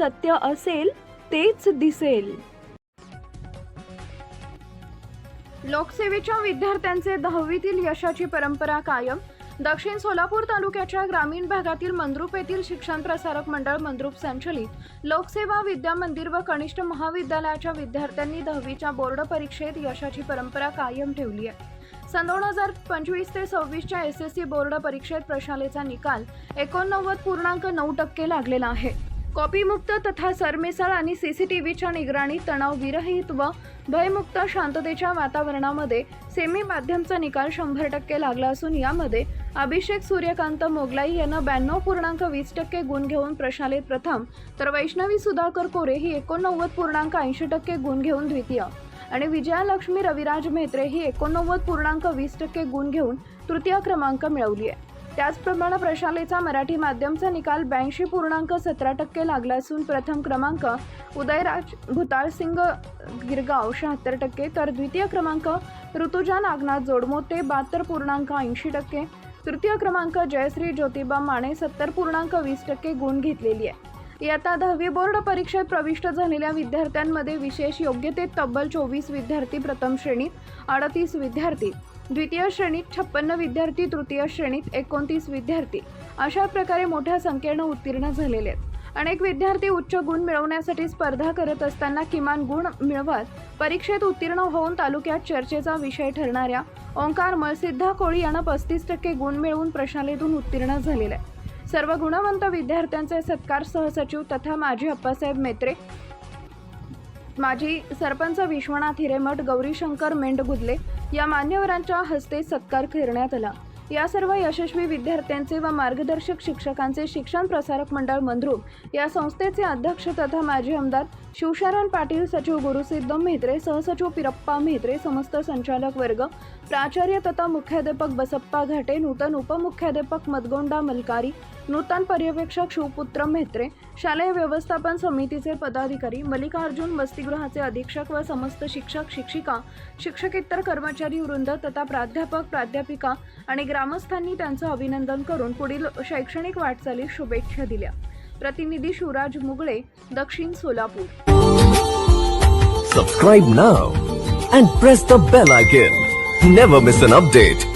सत्य असेल तेच दिसेल. लोकसेवेच्या विद्यार्थ्यांचे 10वीतील यशाची परंपरा कायम. दक्षिण सोलापूर तालुक्याच्या ग्रामीण भागातील मंद्रुप येथील शिक्षण प्रसारक मंडळ मंद्रुप संचलित लोकसेवा विद्या मंदिर व कनिष्ठ महाविद्यालयाच्या विद्यार्थ्यांनी 10वीच्या बोर्ड परीक्षेत यशाची परंपरा कायम ठेवली आहे. सन 2025 ते 26च्या SSC बोर्ड परीक्षेत प्रशालेचा निकाल 89.9% लागलेला आहे. कॉपीमुक्त तथा सरमिसळ आणि CCTVच्या निगराणी, तणावविरहित व भयमुक्त शांततेच्या वातावरणामध्ये सेमी माध्यमचा निकाल 100% लागला असून यामध्ये अभिषेक सूर्यकांत मोगलाई यांना 92.20% गुण घेऊन प्रशालेत प्रथम, तर वैष्णवी सुधाकर कोरे ही 89.80% गुण घेऊन द्वितीय आणि विजयालक्ष्मी रविराज म्हेत्रे ही 89.20% गुण घेऊन तृतीय क्रमांक मिळवली आहे. त्याचप्रमाणे प्रशालेचा मराठी माध्यमचा निकाल 82.17% लागला असून प्रथम क्रमांक उदयराज भुताळसिंग गिरगाव 76%, तर द्वितीय क्रमांक ऋतुजा नागनाथ जोडमोते 72.80%, तृतीय क्रमांक जयश्री ज्योतिबा माने 70.20% गुण घेतलेली आहे. इयत्ता 10वी बोर्ड परीक्षेत प्रविष्ट झालेल्या विद्यार्थ्यांमध्ये विशेष योग्यतेत तब्बल 24 विद्यार्थी प्रथम श्रेणीत, 38 विद्यार्थी द्वितीय श्रेणीत, 56 विद्यार्थी तृतीय श्रेणीत, 29 विद्यार्थी अशा प्रकारे मोठ्या संख्येने उत्तीर्ण झालेले आहेत. अनेक विद्यार्थी उच्च गुण मिळवण्यासाठी स्पर्धा करत असताना किमान गुण मिळवत परीक्षेत उत्तीर्ण होऊन तालुक्यात चर्चेचा विषय ठरणाऱ्या ओंकार मळसिद्धा कोळी यांना 35% गुण मिळवून प्रशालेतून उत्तीर्ण झालेले आहे. सर्व गुणवंत विद्यार्थ्यांचे सत्कार सहसचिव तथा माजी अप्पासाहेब मेत्रे, माजी सरपंच विश्वनाथ हिरेमठ, गौरीशंकर मेंढगुदले या मान्यवरांच्या हस्ते सत्कार करण्यात आला. या सर्व यशस्वी विद्यार्थ्यांचे व मार्गदर्शक शिक्षकांचे शिक्षण प्रसारक मंडळ मंद्रुप या संस्थेचे अध्यक्ष तथा माजी आमदार शिवशरण पाटील, सचिव गुरुसिद्ध म्हेत्रे, सहसचिव पिरप्पा म्हेत्रे, समस्त संचालक वर्ग, प्राचार्य तथा मुख्याध्यापक बसप्पा घाटे, नूतन उपमुख्याध्यापक मदगोंडा मलकारी, नूतन पर्यवेक्षक शिवपुत्र म्हेत्रे, शालेय व्यवस्थापन समितीचे पदाधिकारी, मल्लिकार्जुन वसतिगृहाचे अधीक्षक व समस्त शिक्षक, शिक्षिका, शिक्षकेतर कर्मचारी वृंद तथा प्राध्यापक, प्राध्यापिका आणि ग्रामस्थांनी त्यांचं अभिनंदन करून पुढील शैक्षणिक वाटचालीस शुभेच्छा दिल्या. प्रतिनिधी शिवराज मुगळे, दक्षिण Solapur. Subscribe now and press the bell icon. Never miss an update.